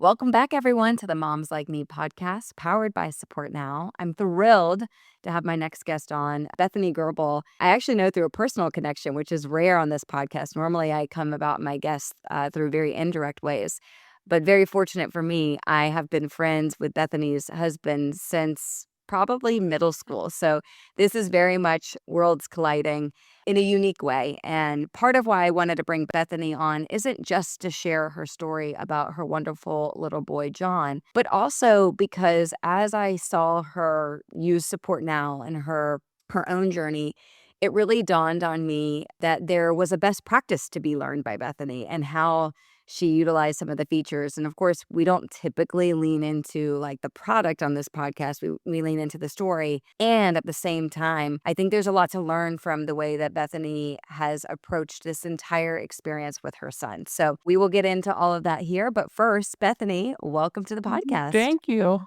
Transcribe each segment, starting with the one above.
Welcome back, everyone, to the Moms Like Me podcast, powered by Support Now. I'm thrilled to have my next guest on, Bethany Gurbal. I actually know through a personal connection, which is rare on this podcast. Normally, I come about my guests through very indirect ways. But very fortunate for me, I have been friends with Bethany's husband since probably middle school. So this is very much worlds colliding in a unique way. And part of why I wanted to bring Bethany on isn't just to share her story about her wonderful little boy, John, but also because as I saw her use Support Now in her own journey, it really dawned on me that there was a best practice to be learned by Bethany and how she utilized some of the features. And of course, we don't typically lean into like the product on this podcast. We lean into the story. And at the same time, I think there's a lot to learn from the way that Bethany has approached this entire experience with her son. So we will get into all of that here. But first, Bethany, welcome to the podcast. Thank you.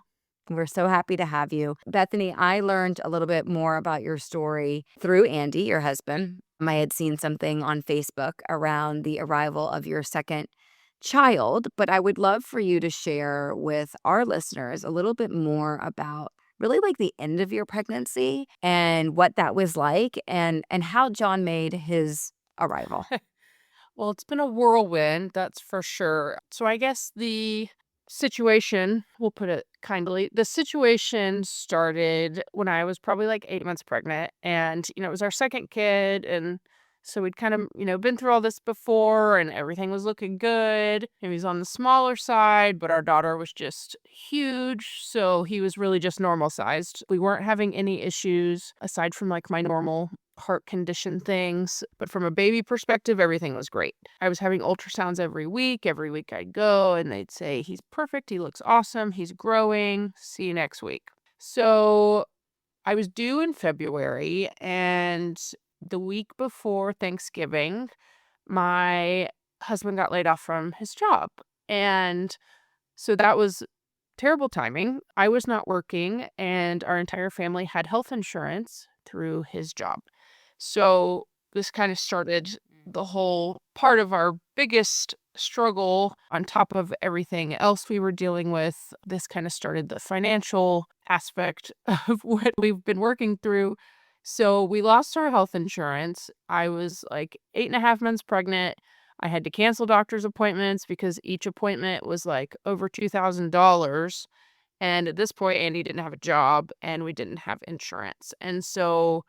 We're so happy to have you. Bethany, I learned a little bit more about your story through Andy, your husband. I had seen something on Facebook around the arrival of your second child, but I would love for you to share with our listeners a little bit more about really like the end of your pregnancy and what that was like and how John made his arrival. Well, it's been a whirlwind, that's for sure. So I guess the situation, we'll put it kindly, the situation started when I was probably like 8 months pregnant. And, it was our second kid. And so we'd kind of, been through all this before and everything was looking good. He was on the smaller side, but our daughter was just huge. So he was really just normal sized. We weren't having any issues aside from like my normal heart condition things. But from a baby perspective, everything was great. I was having ultrasounds every week. Every week I'd go and they'd say, he's perfect. He looks awesome. He's growing. See you next week. So I was due in February, and the week before Thanksgiving, my husband got laid off from his job. And so that was terrible timing. I was not working, and our entire family had health insurance through his job. So this kind of started the whole part of our biggest struggle on top of everything else we were dealing with. This kind of started the financial aspect of what we've been working through. So we lost our health insurance. I was like 8.5 months pregnant. I had to cancel doctor's appointments because each appointment was like over $2,000. And at this point, Andy didn't have a job and we didn't have insurance. And so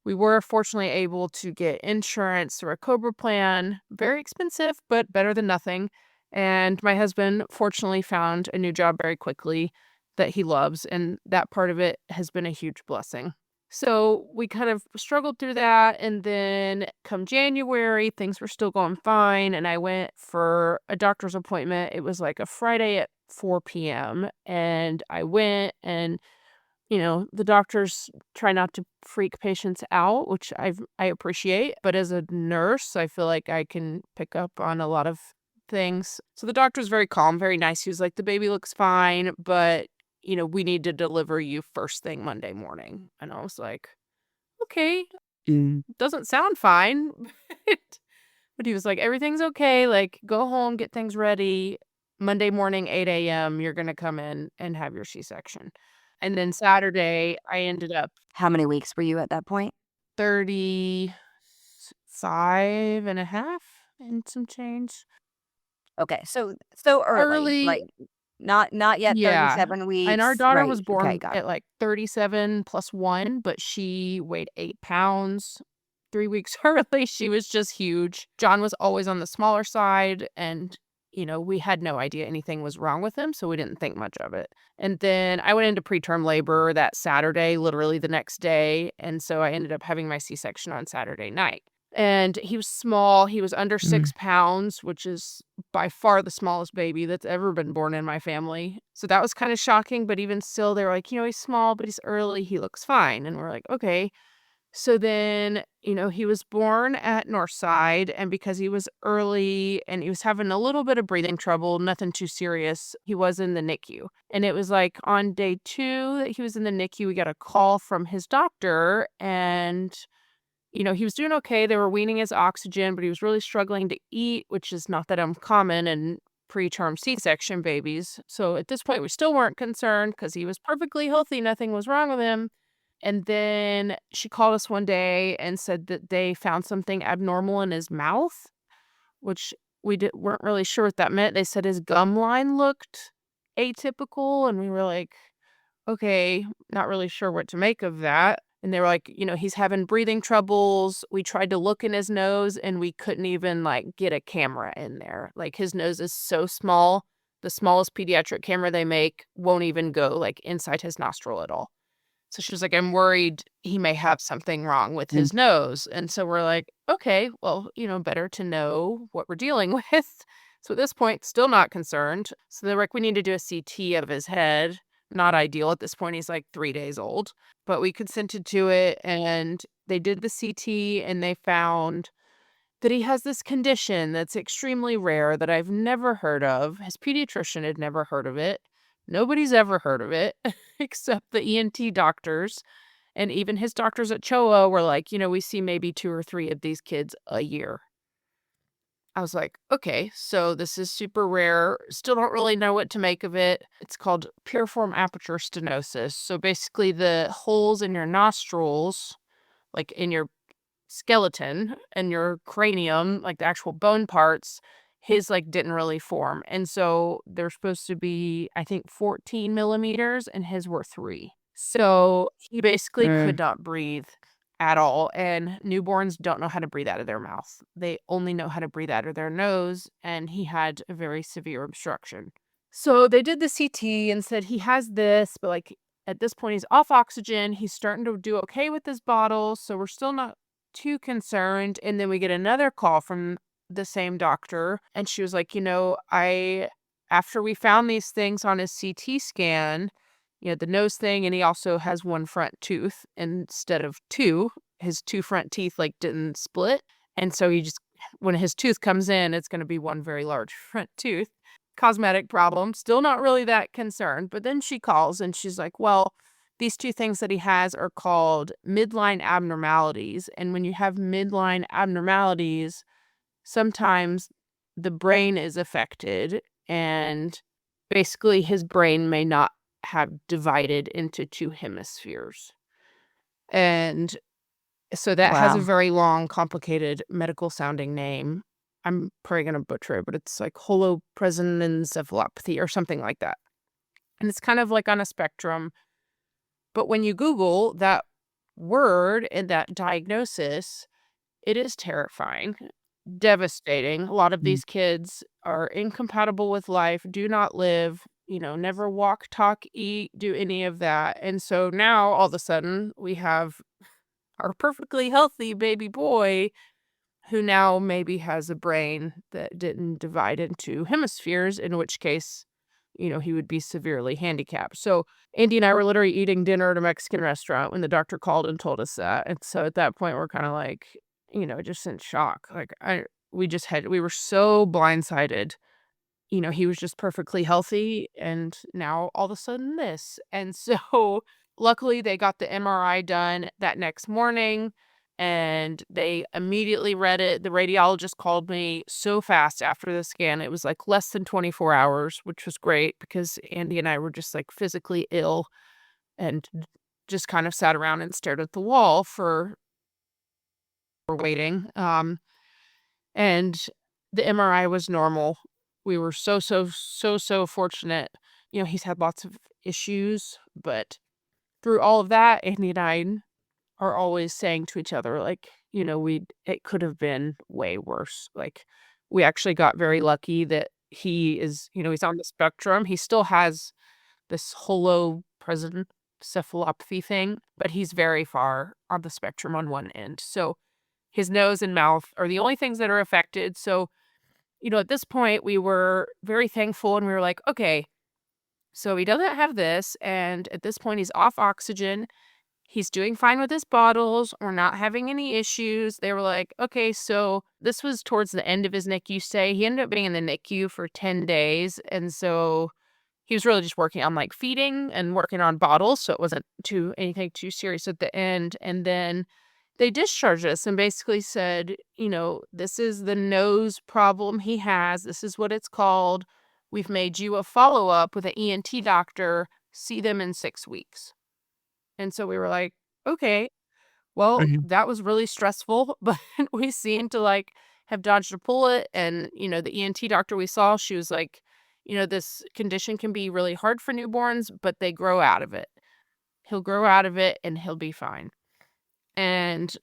we were fortunately able to get insurance through a Cobra plan. Very expensive, but better than nothing. And my husband fortunately found a new job very quickly that he loves. And that part of it has been a huge blessing. So we kind of struggled through that. And then come January, things were still going fine. And I went for a doctor's appointment. It was like a Friday at 4 p.m. And I went, and the doctors try not to freak patients out, which I appreciate. But as a nurse, I feel like I can pick up on a lot of things. So the doctor's very calm, very nice. He was like, the baby looks fine, but, we need to deliver you first thing Monday morning. And I was like, okay, doesn't sound fine. But he was like, everything's okay. Like, go home, get things ready. Monday morning, 8 a.m., you're going to come in and have your C-section. And then Saturday, I ended up How many weeks were you at that point? 35 and a half and some change. Okay, so early, Early, like not yet yeah. 37 And our weeks, daughter right? was Okay, born got it. at like 37 plus 1, but she weighed 8 pounds 3 weeks early. She was just huge. John was always on the smaller side, and we had no idea anything was wrong with him, so we didn't think much of it. And then I went into preterm labor that Saturday, literally the next day, and so I ended up having my C-section on Saturday night. And he was small. He was under 6 pounds, which is by far the smallest baby that's ever been born in my family. So that was kind of shocking, but even still, they were like, he's small, but he's early. He looks fine. And we're like, okay. So then, he was born at Northside, and because he was early and he was having a little bit of breathing trouble, nothing too serious, he was in the NICU. And it was like on day 2 that he was in the NICU, we got a call from his doctor, and he was doing okay. They were weaning his oxygen, but he was really struggling to eat, which is not that uncommon in preterm C-section babies. So at this point, we still weren't concerned because he was perfectly healthy. Nothing was wrong with him. And then she called us one day and said that they found something abnormal in his mouth, which weren't really sure what that meant. They said his gum line looked atypical, and we were like, okay, not really sure what to make of that. And they were like, he's having breathing troubles. We tried to look in his nose and we couldn't even get a camera in there. Like his nose is so small. The smallest pediatric camera they make won't even go inside his nostril at all. So she was like, I'm worried he may have something wrong with his nose. And so we're like, okay, well, better to know what we're dealing with. So at this point, still not concerned. So they're like, we need to do a CT of his head. Not ideal. At this point, he's 3 days old. But we consented to it, and they did the CT, and they found that he has this condition that's extremely rare that I've never heard of. His pediatrician had never heard of it. Nobody's ever heard of it except the ENT doctors. And even his doctors at CHOA were like, we see maybe 2 or 3 of these kids a year. I was like, okay, so this is super rare. Still don't really know what to make of it. It's called piriform aperture stenosis. So basically the holes in your nostrils, like in your skeleton and your cranium, like the actual bone parts, his didn't really form. And so they're supposed to be, I think, 14 millimeters and his were 3. So he basically could not breathe at all. And newborns don't know how to breathe out of their mouth. They only know how to breathe out of their nose. And he had a very severe obstruction. So they did the CT and said he has this, but at this point he's off oxygen. He's starting to do okay with his bottles. So we're still not too concerned. And then we get another call from the same doctor. And she was like, after we found these things on his CT scan, the nose thing, and he also has 1 front tooth instead of 2. His 2 front teeth didn't split. And so when his tooth comes in, it's going to be 1 very large front tooth. Cosmetic problem. Still not really that concerned. But then she calls and she's like, well, these 2 things that he has are called midline abnormalities. And when you have midline abnormalities, sometimes the brain is affected, and basically his brain may not have divided into 2 hemispheres. And so that has a Wow. very long, complicated medical sounding name. I'm probably going to butcher it, but it's holopresonencephalopathy or something like that. And it's kind of on a spectrum. But when you Google that word and that diagnosis, it is terrifying, devastating. A lot of these kids are incompatible with life, do not live, never walk, talk, eat, do any of that. And so now all of a sudden we have our perfectly healthy baby boy who now maybe has a brain that didn't divide into hemispheres, in which case, he would be severely handicapped. So Andy and I were literally eating dinner at a Mexican restaurant when the doctor called and told us that. And so at that point, we're kind of just in shock. We were so blindsided. He was just perfectly healthy, and now all of a sudden this. And so luckily they got the MRI done that next morning, and they immediately read it. The radiologist called me so fast after the scan. It was less than 24 hours, which was great because Andy and I were just physically ill and just kind of sat around and stared at the wall for waiting. And the MRI was normal. We were so fortunate. He's had lots of issues, but through all of that, Andy and I are always saying to each other, it could have been way worse. We actually got very lucky that he is, he's on the spectrum. He still has this holopresonencephalopathy thing, but he's very far on the spectrum on one end. So his nose and mouth are the only things that are affected. So, at this point, we were very thankful, and we were like, okay, so he doesn't have this. And at this point, he's off oxygen. He's doing fine with his bottles. We're not having any issues. They were like, okay, so this was towards the end of his NICU stay. He ended up being in the NICU for 10 days. And so he was really just working on feeding and working on bottles. So it wasn't anything too serious at the end. And then they discharged us and basically said, this is the nose problem he has. This is what it's called. we've made you a follow-up with an ENT doctor. See them in 6 weeks. And so we were like, okay, well, Mhm. that was really stressful, but we seemed to like have dodged a bullet. And, the ENT doctor we saw, she was like, this condition can be really hard for newborns, but they grow out of it. He'll grow out of it and he'll be fine. And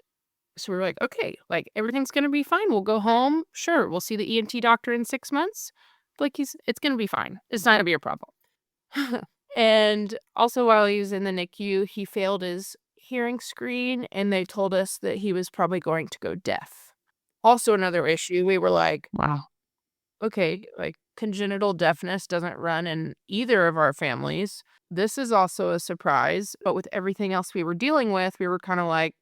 so we were like, okay, like everything's going to be fine. We'll go home. Sure. We'll see the ENT doctor in 6 months. Like it's going to be fine. It's not going to be a problem. And also while he was in the NICU, he failed his hearing screen and they told us that he was probably going to go deaf. Also another issue, we were like, Wow. okay, like congenital deafness doesn't run in either of our families. This is also a surprise, but with everything else we were dealing with, we were kind of like,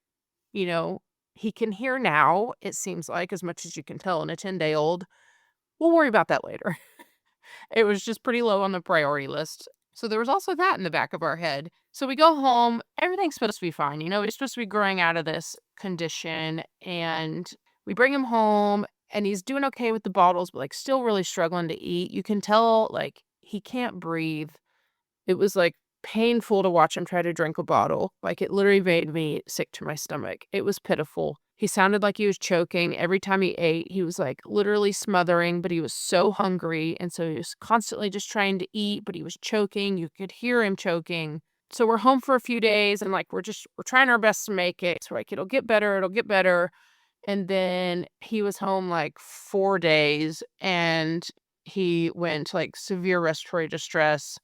you know, he can hear now, it seems like, as much as you can tell in a 10-day-old. We'll worry about that later. It was just pretty low on the priority list. So there was also that in the back of our head. So we go home, everything's supposed to be fine. He's supposed to be growing out of this condition. And we bring him home and he's doing okay with the bottles, but like still really struggling to eat. You can tell like he can't breathe. It was, like, painful to watch him try to drink a bottle. Like, it literally made me sick to my stomach. It was pitiful. He sounded like he was choking. Every time he ate, he was, like, literally smothering, but he was so hungry, and so he was constantly just trying to eat, but he was choking. You could hear him choking. So we're home for a few days, and, like, we're trying our best to make it. So, like, it'll get better, it'll get better. And then he was home, like, 4 days, and he went, like, severe respiratory distress.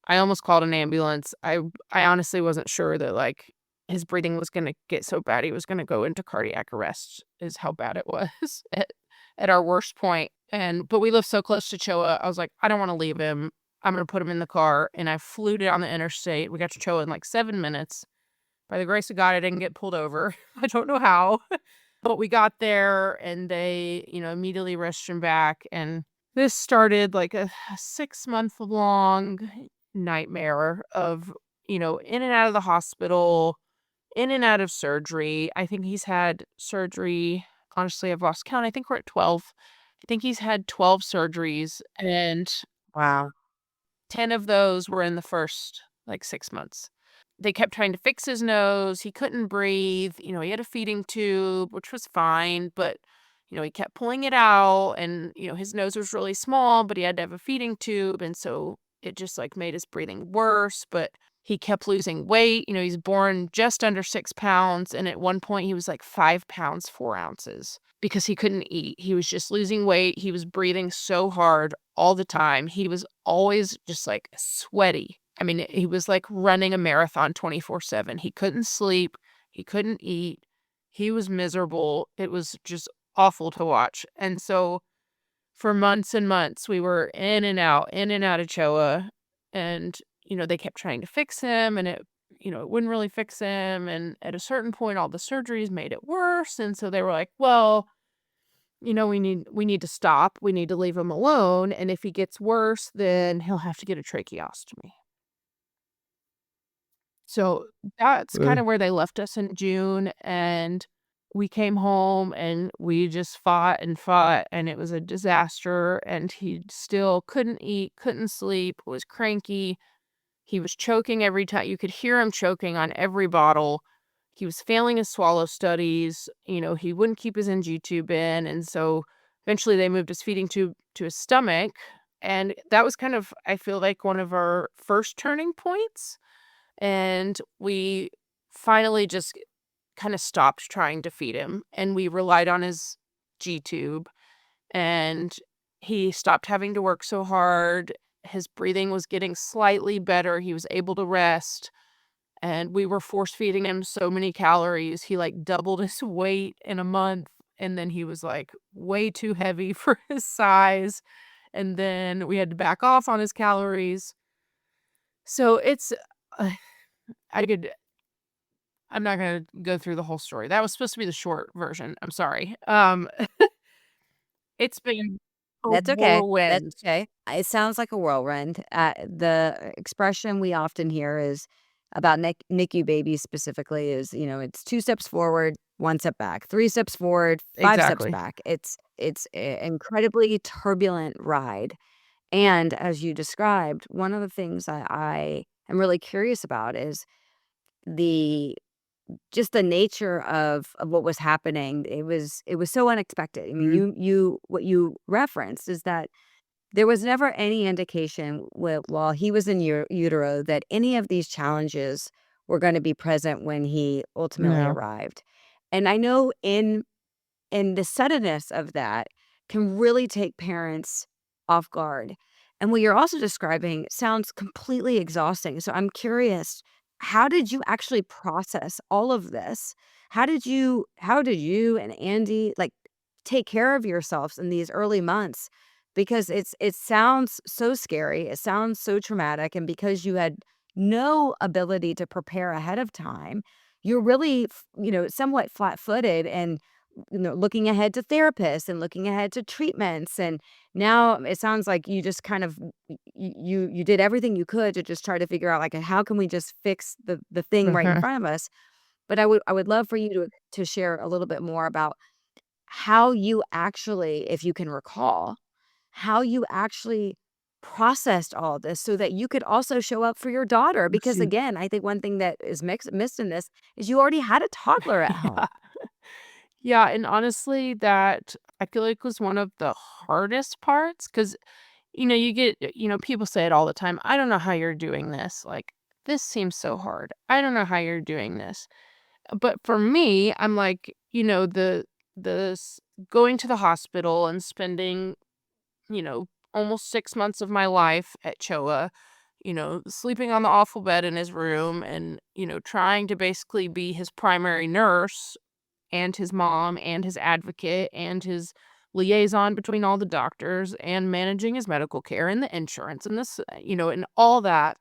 I almost called an ambulance. I honestly wasn't sure that, like, his breathing was gonna get so bad he was gonna go into cardiac arrest is how bad it was at our worst point, but we live so close to Choa, I was like, "I don't wanna leave him. I'm gonna put him in the car," and I flew down the interstate. We got to Choa in, like, 7 minutes. By the grace of God, I didn't get pulled over. I don't know how, but we got there, and they, immediately rushed him back, and this started, like, a 6-month-long nightmare of, in and out of the hospital, in and out of surgery. I think he's had surgery. Honestly, I've lost count. I think we're at 12. I think he's had 12 surgeries, and Wow. 10 of those were in the first, like, 6 months. They kept trying to fix his nose, he couldn't breathe, he had a feeding tube, which was fine, but, he kept pulling it out and, his nose was really small, but he had to have a feeding tube, and so it just, like, made his breathing worse, but he kept losing weight. He's born just under 6 pounds, and at one point, he was, like, 5 pounds, 4 ounces because he couldn't eat. He was just losing weight, he was breathing so hard all the time. He was always just, like, sweaty. I mean, he was, like, running a marathon 24/7. He couldn't sleep, he couldn't eat, he was miserable. It was just awful to watch, and so for months and months, we were in and out of Choa, and, they kept trying to fix him, and it wouldn't really fix him, and at a certain point, all the surgeries made it worse, and so they were like, "Well, we need to stop, we need to leave him alone, and if he gets worse, then he'll have to get a tracheostomy." So, that's Uh, kinda where they left us in June, and we came home, and we just fought, and it was a disaster, and he still couldn't eat, couldn't sleep, was cranky. He was choking every time. You could hear him choking on every bottle. He was failing his swallow studies. He wouldn't keep his NG tube in, and so eventually they moved his feeding tube to his stomach, and that was kind of, I feel like, one of our first turning points, and we finally just kinda stopped trying to feed him, and we relied on his G tube, and he stopped having to work so hard. His breathing was getting slightly better, he was able to rest, and we were force feeding him so many calories. He, like, doubled his weight in a month, and then he was, like, way too heavy for his size, and then we had to back off on his calories. So it's uh, I could I'm not gonna go through the whole story. That was supposed to be the short version, I'm sorry. It's been a That's okay. That's whirlwind. okay. It sounds like a whirlwind. The expression we often hear is about NICU babies specifically is, it's 2 steps forward, 1 step back, 3 steps forward, 5 steps Exactly. back. It's a incredibly turbulent ride. And as you described, one of the things I am really curious about is the just the nature of what was happening. It was so unexpected. I mean, Mhm. you what you referenced is that there was never any indication while he was in utero that any of these challenges were gonna be present when he ultimately No. arrived. And I know and the suddenness of that can really take parents off guard. And what you're also describing sounds completely exhausting. So I'm curious, how did you actually process all of this? How did you and Andy like take care of yourselves in these early months? Because it sounds so scary, it sounds so traumatic, and because you had no ability to prepare ahead of time, you're really, somewhat flat-footed and looking ahead to therapists and looking ahead to treatments. And now it sounds like you just kind of you did everything you could to just try to figure out like how can we just fix the thing right in Uh-huh. front of us. But I would love for you to share a little bit more about how you actually, if you can recall, how you actually processed all this so that you could also show up for your daughter. Because See. again, I think one thing that is missed in this is you already had a toddler at home. Yeah. Yeah, and honestly, that I feel like was one of the hardest parts because you get people say it all the time, "I don't know how you're doing this." Like, "This seems so hard. I don't know how you're doing this." But for me, I'm like, the s going to the hospital and spending, almost 6 months of my life at CHOA, sleeping on the awful bed in his room and, trying to basically be his primary nurse and his mom and his advocate and his liaison between all the doctors and managing his medical care and the insurance and this, and all that,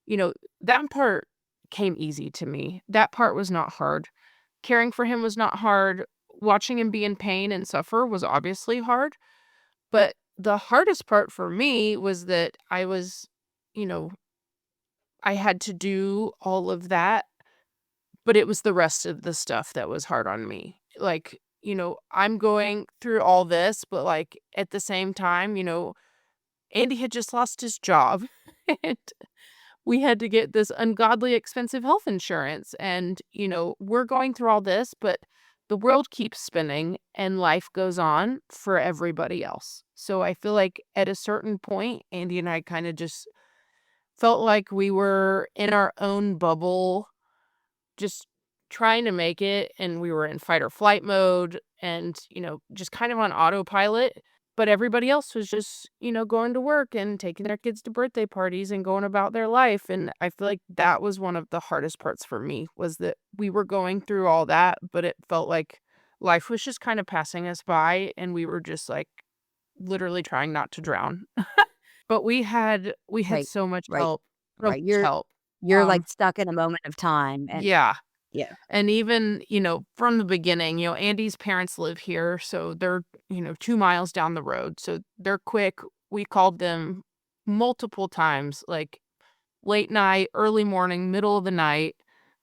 you know, that part came easy to me. That part was not hard. Caring for him was not hard. Watching him be in pain and suffer was obviously hard. But the hardest part for me was that you know, I had to do all of that, but it was the rest of the stuff that was hard on me. Like, I'm going through all this, but like at the same time, Andy had just lost his job and we had to get this ungodly expensive health insurance. And, we're going through all this, but the world keeps spinning and life goes on for everybody else. So I feel like at a certain point, Andy and I kind of just felt like we were in our own bubble, just trying to make it, and we were in fight or flight mode and, just kind of on autopilot, but everybody else was just, going to work and taking their kids to birthday parties and going about their life, and I feel like that was one of the hardest parts for me, was that we were going through all that, but it felt like life was just kind of passing us by, and we were just, like, literally trying not to drown. But we had Right, so much right, help, so right. much help. You're like stuck in a moment of time and Yeah. yeah. And even, from the beginning, Andy's parents live here, so they're, 2 miles down the road, so they're quick. We called them multiple times, like, late night, early morning, middle of the night,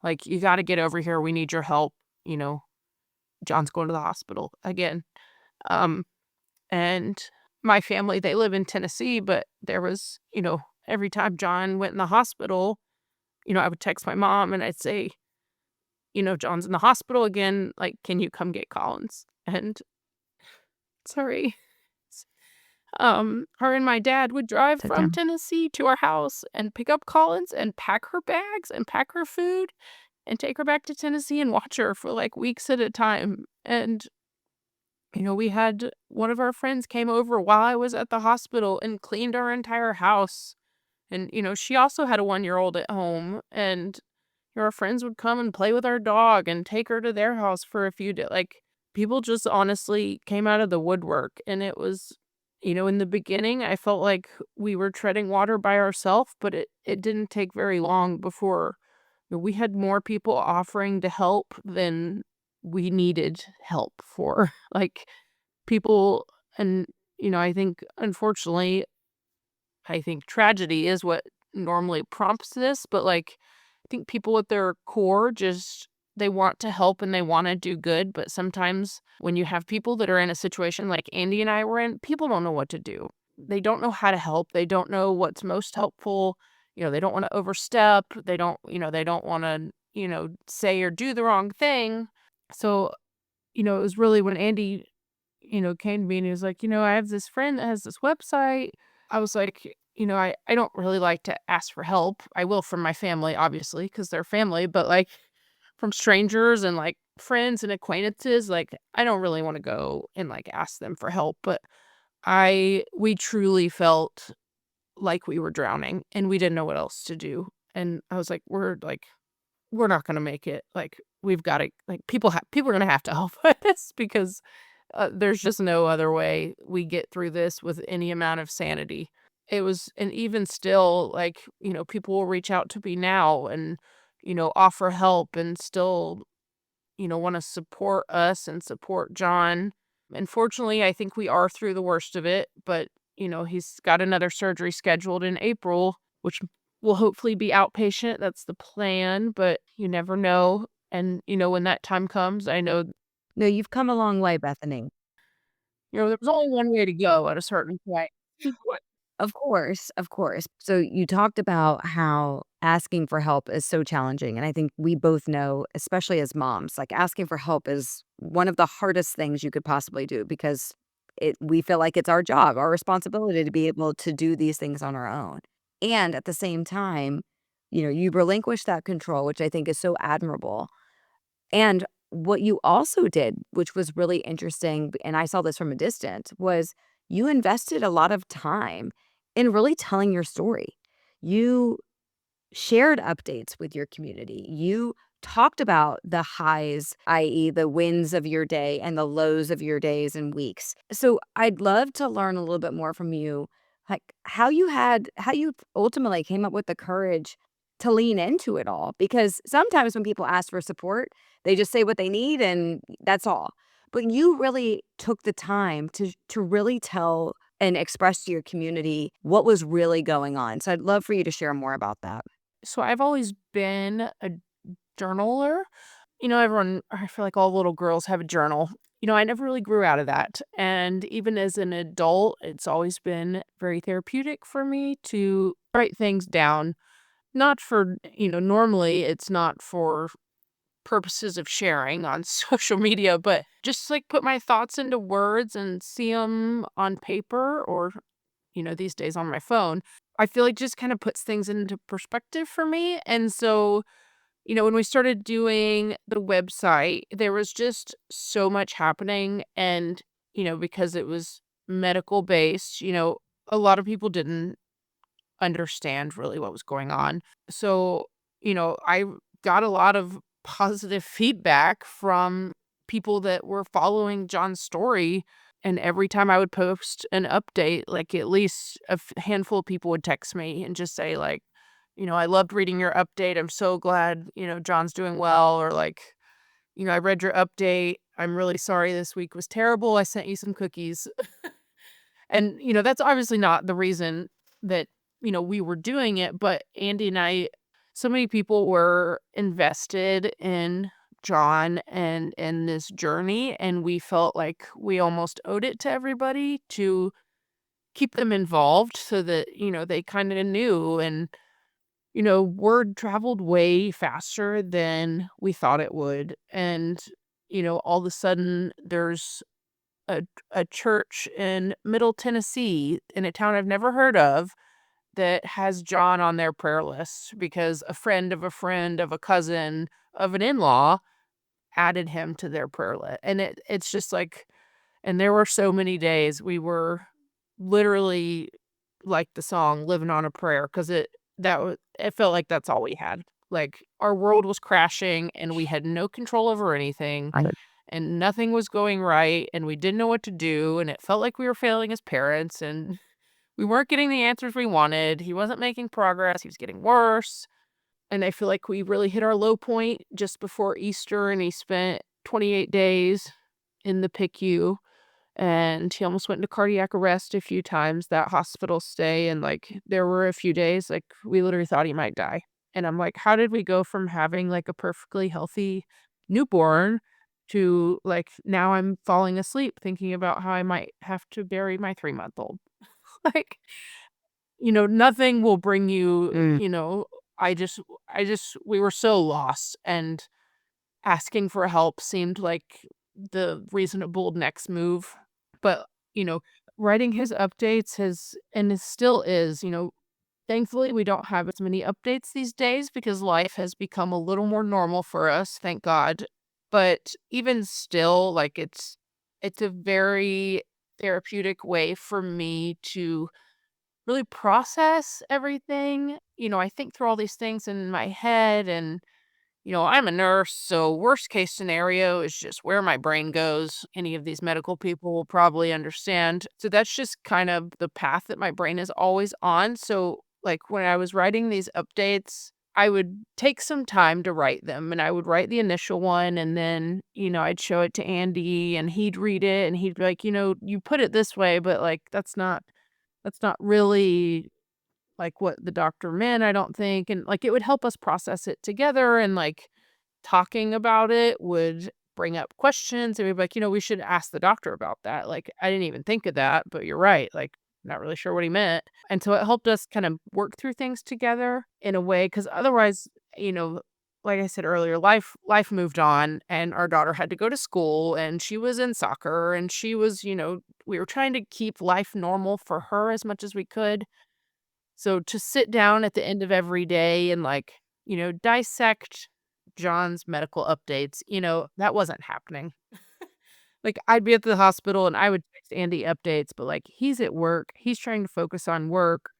like, "You gotta get over here, we need your help," you know, "John's going to the hospital again." Um, and my family, they live in Tennessee, but there was, every time John went in the hospital, I would text my mom and I'd say, "John's in the hospital again, like, can you come get Collins?" And sorry. Her and my dad would drive Sit from down. Tennessee to our house and pick up Collins and pack her bags and pack her food and take her back to Tennessee and watch her for, like, weeks at a time. And, we had one of our friends came over while I was at the hospital and cleaned our entire house. And, she also had a one-year-old at home, and our friends would come and play with our dog and take her to their house for a few days. Like, people just honestly came out of the woodwork, and it was, in the beginning, I felt like we were treading water by ourselves, but it didn't take very long before we had more people offering to help than we needed help for. Like, people, and, I think, unfortunately, I think tragedy is what normally prompts this, but, like, I think people at their core just they want to help and they wanna do good, but sometimes when you have people that are in a situation like Andy and I were in, people don't know what to do. they don't know how to help. They don't know what's most helpful. They don't want to overstep. They don't want to, say or do the wrong thing. So, it was really when Andy, came to me and he was like, I have this friend that has this website. I was like, I don't really like to ask for help. I will from my family, obviously, because they're family, but like from strangers and like friends and acquaintances, like I don't really want to go and like ask them for help. But we truly felt like we were drowning and we didn't know what else to do. And I was like, we're not gonna make it. Like, we've gotta like, people are gonna have to help us because, there's just no other way we get through this with any amount of sanity. And even still, like, people will reach out to me now and, offer help and still, wanna support us and support John. Unfortunately, I think we are through the worst of it, but, he's got another surgery scheduled in April, which will hopefully be outpatient. That's the plan, but you never know. And, when that time comes, I know, No, you've come a long way, Bethany. there was only one way to go at a certain point. What? Of course, of course. So you talked about how asking for help is so challenging. And I think we both know, especially as moms, like asking for help is one of the hardest things you could possibly do because we feel like it's our job, our responsibility to be able to do these things on our own. And at the same time, you relinquish that control, which I think is so admirable. And what you also did, which was really interesting, and I saw this from a distance, was you invested a lot of time in really telling your story. You shared updates with your community. You talked about the highs, i.e., the wins of your day and the lows of your days and weeks. So I'd love to learn a little bit more from you, like how you ultimately came up with the courage to lean into it all. Because sometimes when people ask for support, they just say what they need and that's all. But you really took the time to really tell and express to your community what was really going on. So I'd love for you to share more about that. So I've always been a journaler. Everyone, I feel like all little girls have a journal. I never really grew out of that. And even as an adult, it's always been very therapeutic for me to write things down. Not for, normally it's not for purposes of sharing on social media, but just like put my thoughts into words and see them on paper or, these days on my phone. I feel like just kind of puts things into perspective for me. And so, when we started doing the website, there was just so much happening. And, because it was medical based, a lot of people didn't understand really what was going on. So, I got a lot of positive feedback from people that were following John's story. And every time I would post an update, like at least a handful of people would text me and just say, like, I loved reading your update. I'm so glad, John's doing well. Or like, I read your update. I'm really sorry this week was terrible. I sent you some cookies. And, that's obviously not the reason that, we were doing it, but Andy and I, so many people were invested in John and in this journey, and we felt like we almost owed it to everybody to keep them involved so that, they kind of knew. And, word traveled way faster than we thought it would. And, all of a sudden there's a a church in Middle Tennessee in a town I've never heard of that has John on their prayer list because a friend of a friend of a cousin of an in-law added him to their prayer list. And it's just like, and there were so many days we were literally, like the song, living on a prayer because it felt like that's all we had. Like our world was crashing and we had no control over anything Right. and nothing was going right and we didn't know what to do and it felt like we were failing as parents and we weren't getting the answers we wanted. He wasn't making progress. He was getting worse. And I feel like we really hit our low point just before Easter and he spent 28 days in the PICU and he almost went into cardiac arrest a few times that hospital stay. And like there were a few days like we literally thought he might die. And I'm like, how did we go from having like a perfectly healthy newborn to like now I'm falling asleep thinking about how I might have to bury my 3-month-old. Like, nothing will bring you, Mm. I just we were so lost, and asking for help seemed like the reasonable next move. But, you know, writing his updates has and it still is, thankfully we don't have as many updates these days because life has become a little more normal for us, thank God. But even still, like it's a very therapeutic way for me to really process everything. I think through all these things in my head, and I'm a nurse, so worst case scenario is just where my brain goes. Any of these medical people will probably understand. So that's just kind of the path that my brain is always on. So, like, when I was writing these updates, I would take some time to write them, and I would write the initial one, and then, I'd show it to Andy and he'd read it and he'd be like, you put it this way, but like that's not really like what the doctor meant, I don't think. And like it would help us process it together, and like talking about it would bring up questions, and we'd be like, we should ask the doctor about that. Like, I didn't even think of that, but you're right. Like, not really sure what he meant. And so it helped us kind of work through things together in a way, because otherwise, you know, like I said earlier, life moved on, and our daughter had to go to school, and she was in soccer, and she was, we were trying to keep life normal for her as much as we could. So to sit down at the end of every day and, like, dissect John's medical updates, that wasn't happening. Like, I'd be at the hospital and I would text Andy updates, but, like, he's at work, he's trying to focus on work,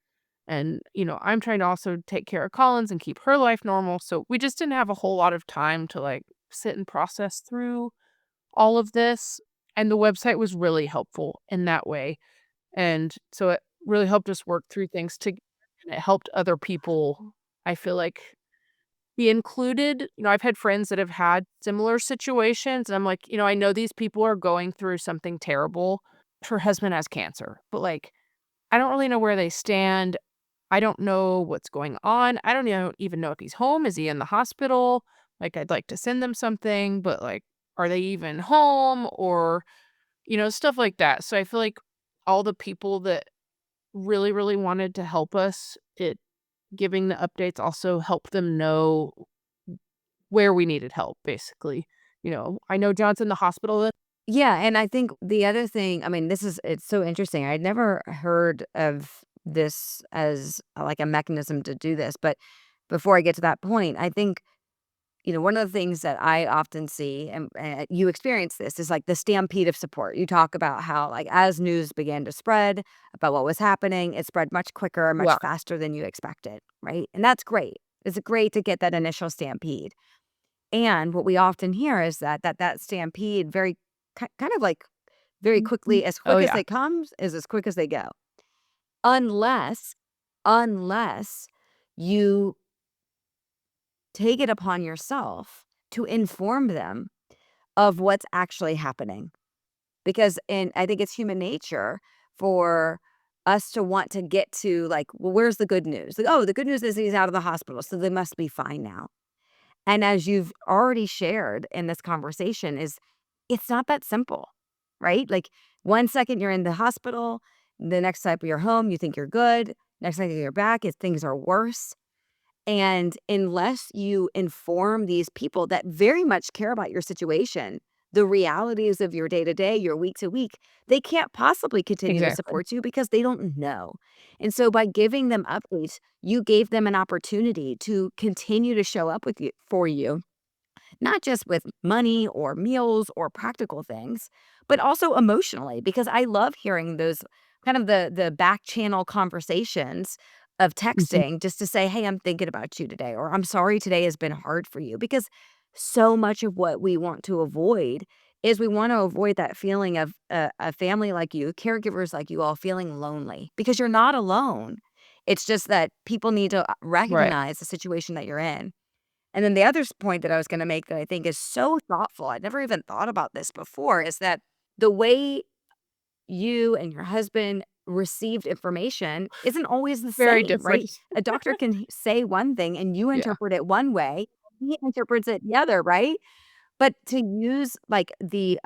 and, I'm trying to also take care of Collins and keep her life normal, so we just didn't have a whole lot of time to, like, sit and process through all of this, and the website was really helpful in that way. And so it really helped us work through things together, and it helped other people, I feel like, be included. I've had friends that have had similar situations, and I'm like, I know these people are going through something terrible. Her husband has cancer, but, like, I don't really know where they stand. I don't know what's going on. I don't even know if he's home. Is he in the hospital? Like, I'd like to send them something, but, like, are they even home? Or, stuff like that. So I feel like all the people that really, really wanted to help us, giving the updates also helped them know where we needed help, basically. I know John's in the hospital. Yeah, and I think the other thing, I mean, it's so interesting. I'd never heard of this as, like, a mechanism to do this, but before I get to that point, I think, one of the things that I often see, and you experience this, is like the stampede of support. You talk about how, like, as news began to spread about what was happening, it spread much quicker, much Yeah, faster than you expected, right? And that's great. It's great to get that initial stampede. And what we often hear is that stampede very kind of like very mhm. quickly, as Oh, quick as yeah. they comes is as quick as they go. Unless unless you take it upon yourself to inform them of what's actually happening. Because I think it's human nature for us to want to get to, like, well, where's the good news? Like, oh, the good news is he's out of the hospital, so they must be fine now. And as you've already shared in this conversation, is it's not that simple, right? Like, one second you're in the hospital, the next time you're home, you think you're good. Next second you're back, things are worse. And unless you inform these people that very much care about your situation, the realities of your day to day, your week to week, they can't possibly continue to Exactly. support you because they don't know. And so by giving them updates, you gave them an opportunity to continue to show up with you for you, not just with money or meals or practical things, but also emotionally, because I love hearing those kind of the back channel conversations of Mhm. texting just to say, "Hey, I'm thinking about you today," or "I'm sorry today has been hard for you." Because so much of what we want to avoid is we want to avoid that feeling of a family like you, caregivers like you all feeling lonely, because you're not alone. It's just that people need to Right. recognize the situation that you're in. And then the other point that I was gonna make that I think is so thoughtful, I'd never even thought about this before, is that the way you and your husband received information isn't always the Very same, right? different. A doctor can say one thing and you Yeah. interpret it one way, he interprets it the other, right? But to use, like, the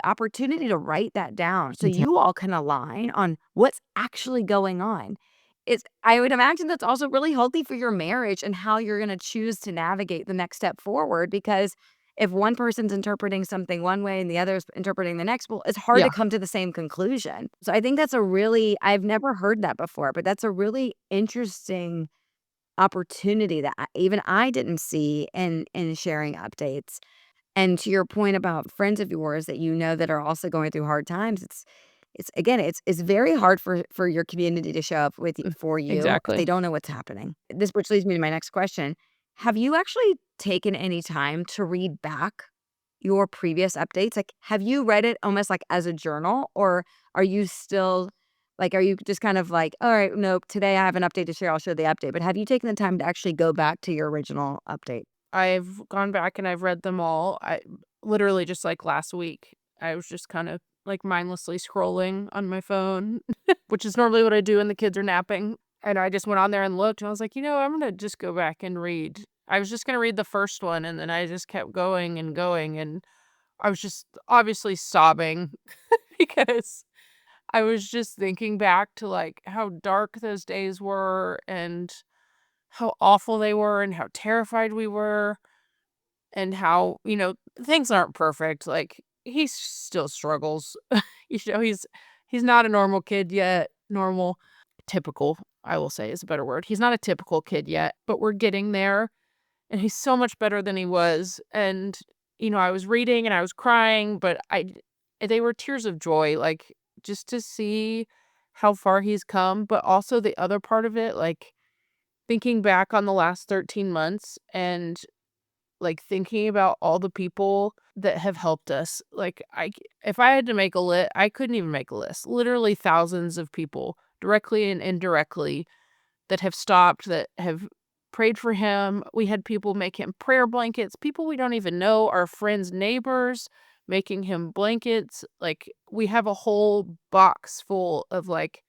opportunity to write that down so you all can align on what's actually going on is I would imagine that's also really healthy for your marriage and how you're gonna choose to navigate the next step forward because if one person's interpreting something one way and the other's interpreting the next, well, it's hard to Yeah. come to the same conclusion. So I think that's a really I've never heard that before, but that's a really interesting opportunity that even I didn't see in sharing updates. And to your point about friends of yours that you know that are also going through hard times, it's again, it's very hard for your community to show up with for you if they Exactly. don't know what's happening. This which leads me to my next question. Have you actually taken any time to read back your previous updates? Like, have you read it almost like as a journal, or are you still like, are you just kind of like, all right, nope, today I have an update to share, I'll share the update. But have you taken the time to actually go back to your original update? I've gone back and I've read them all. I literally just like last week, I was just kind of like mindlessly scrolling on my phone, which is normally what I do when the kids are napping. And I just went on there and looked and I was like, I'm going to just go back and read. I was just going to read the first one and then I just kept going and going. And I was just obviously sobbing because I was just thinking back to like how dark those days were and how awful they were and how terrified we were and how, things aren't perfect. Like he still struggles. He's not a normal kid yet. Normal, typical, I will say is a better word. He's not a typical kid yet, but we're getting there and he's so much better than he was. And I was reading and I was crying, but they were tears of joy like just to see how far he's come, but also the other part of it like thinking back on the last 13 months and like, thinking about all the people that have helped us, like, if I had to make a list, I couldn't even make a list. Literally thousands of people, directly and indirectly, that have stopped, that have prayed for him. We had people make him prayer blankets, people we don't even know, our friends' neighbors making him blankets. Like, we have a whole box full of, like,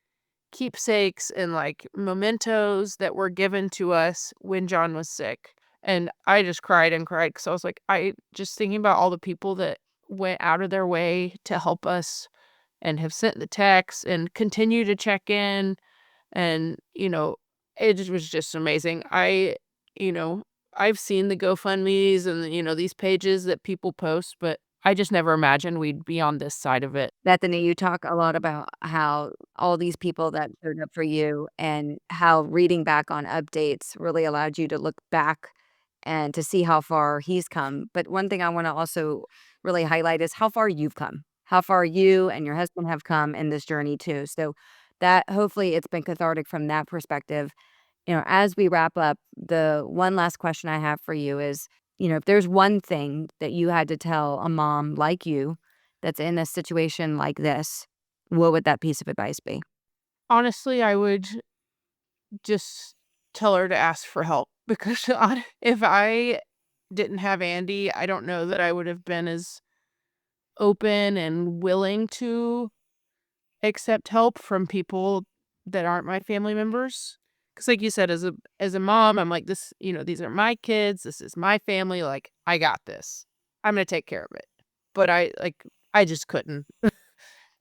keepsakes and, like, mementos that were given to us when John was sick. And I just cried and cried because I was like, I just thinking about all the people that went out of their way to help us and have sent the texts and continue to check in. And, it just was just amazing. You know, I've seen the GoFundMe's and, these pages that people post, but I just never imagined we'd be on this side of it. Bethany, you talk a lot about how all these people that showed up for you and how reading back on updates really allowed you to look back and to see how far he's come. But one thing I want to also really highlight is how far you've come, how far you and your husband have come in this journey too. So that hopefully it's been cathartic from that perspective. As we wrap up, the one last question I have for you is, if there's one thing that you had to tell a mom like you that's in a situation like this, what would that piece of advice be? Honestly, I would just tell her to ask for help because if I didn't have Andy, I don't know that I would have been as open and willing to accept help from people that aren't my family members. Because, like you said, as a mom, I'm like this. These are my kids. This is my family. Like I got this. I'm gonna take care of it. But I just couldn't.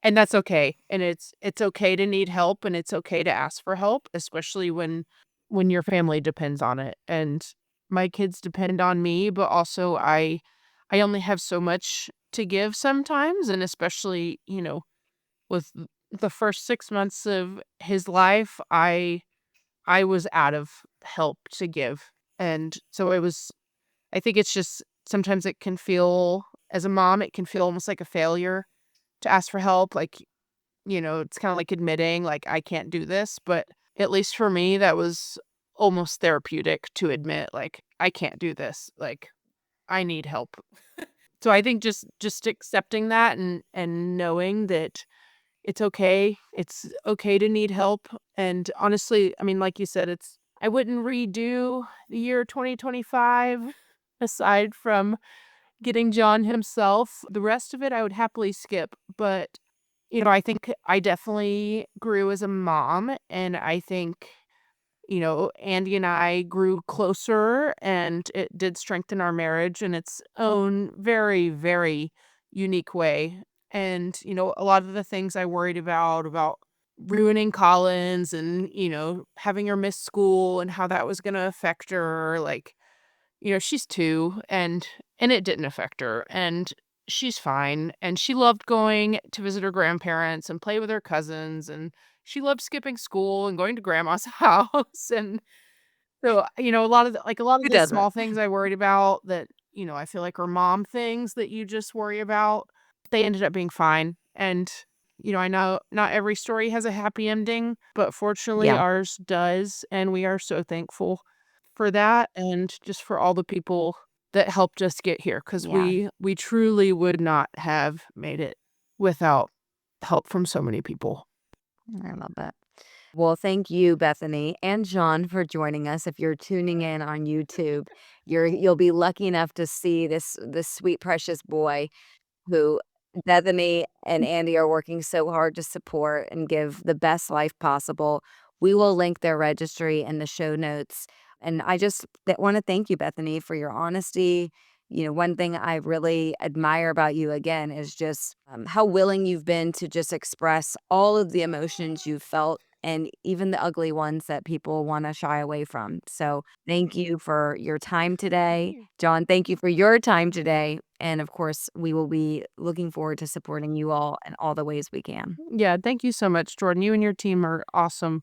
And that's okay, and it's okay to need help, and it's okay to ask for help, especially when your family depends on it, and my kids depend on me, but also I only have so much to give sometimes, and especially, with the first 6 months of his life, I was out of help to give, and so I think it's just sometimes it can feel as a mom, it can feel almost like a failure to ask for help, like, it's kinda like admitting, like, "I can't do this," but at least for me, that was almost therapeutic to admit, like, "I can't do this," like, "I need help." So I think just accepting that and knowing that it's okay to need help, and honestly, I mean, like you said, I wouldn't redo the year 2025 aside from getting John himself. The rest of it, I would happily skip, but, I think I definitely grew as a mom, and I think, Andy and I grew closer, and it did strengthen our marriage in its own very, very unique way. And, a lot of the things I worried about ruining Collins and, having her miss school and how that was going to affect her, like, she's 2 and it didn't affect her, and she's fine, and she loved going to visit her grandparents and play with her cousins, and she loved skipping school and going to grandma's house, and so, a lot of Who the doesn't? small things I worried about that, I feel like are mom things that you just worry about, they ended up being fine, and, I know not every story has a happy ending, but fortunately Yeah, ours does, and we are so thankful for that and just for all the people that helped us get here, because yeah, we truly would not have made it without help from so many people. I love that. Well, thank you, Bethany and John, for joining us. If you're tuning in on YouTube, you'll be lucky enough to see this sweet, precious boy who Bethany and Andy are working so hard to support and give the best life possible. We will link their registry in the show notes. And I just want to thank you, Bethany, for your honesty. One thing I really admire about you again is just how willing you've been to just express all of the emotions you've felt and even the ugly ones that people want to shy away from. So, thank you for your time today. John, thank you for your time today. And of course, we will be looking forward to supporting you all in all the ways we can. Yeah, thank you so much, Jordan. You and your team are awesome.